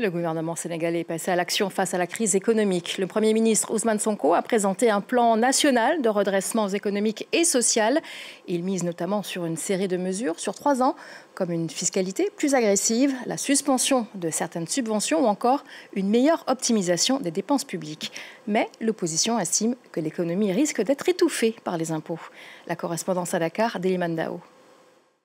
Le gouvernement sénégalais est passé à l'action face à la crise économique. Le Premier ministre Ousmane Sonko a présenté un plan national de redressement économique et social. Il mise notamment sur une série de mesures sur 3 ans, comme une fiscalité plus agressive, la suspension de certaines subventions ou encore une meilleure optimisation des dépenses publiques. Mais l'opposition estime que l'économie risque d'être étouffée par les impôts. La correspondance à Dakar d'Eliman Dao.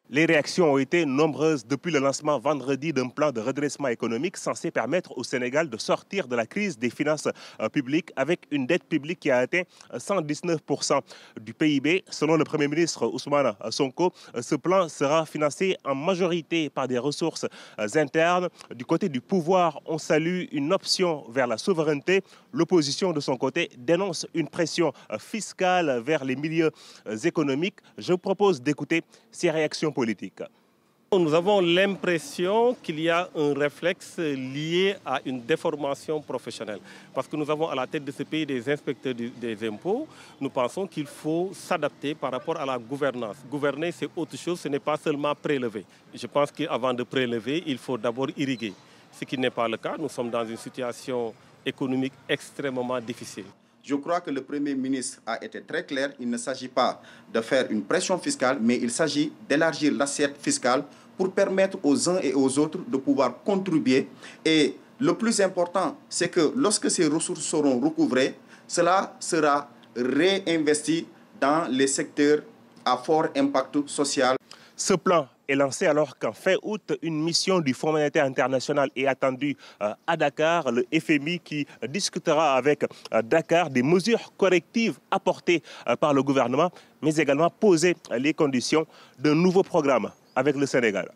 Les réactions ont été nombreuses depuis le lancement vendredi d'un plan de redressement économique censé permettre au Sénégal de sortir de la crise des finances publiques avec une dette publique qui a atteint 119% du PIB. Selon le Premier ministre Ousmane Sonko, ce plan sera financé en majorité par des ressources internes. Du côté du pouvoir, on salue une option vers la souveraineté. L'opposition, de son côté, dénonce une pression fiscale vers les milieux économiques. Je vous propose d'écouter ces réactions politiques. Nous avons l'impression qu'il y a un réflexe lié à une déformation professionnelle. Parce que nous avons à la tête de ce pays des inspecteurs des impôts. Nous pensons qu'il faut s'adapter par rapport à la gouvernance. Gouverner, c'est autre chose, ce n'est pas seulement prélever. Je pense qu'avant de prélever, il faut d'abord irriguer. Ce qui n'est pas le cas. Nous sommes dans une situation économique extrêmement difficile. Je crois que le Premier ministre a été très clair. Il ne s'agit pas de faire une pression fiscale, mais il s'agit d'élargir l'assiette fiscale pour permettre aux uns et aux autres de pouvoir contribuer. Et le plus important, c'est que lorsque ces ressources seront recouvrées, cela sera réinvesti dans les secteurs à fort impact social. Ce plan est lancé alors qu'en fin août, une mission du Fonds monétaire international est attendue à Dakar. Le FMI qui discutera avec Dakar des mesures correctives apportées par le gouvernement, mais également poser les conditions d'un nouveau programme avec le Sénégal.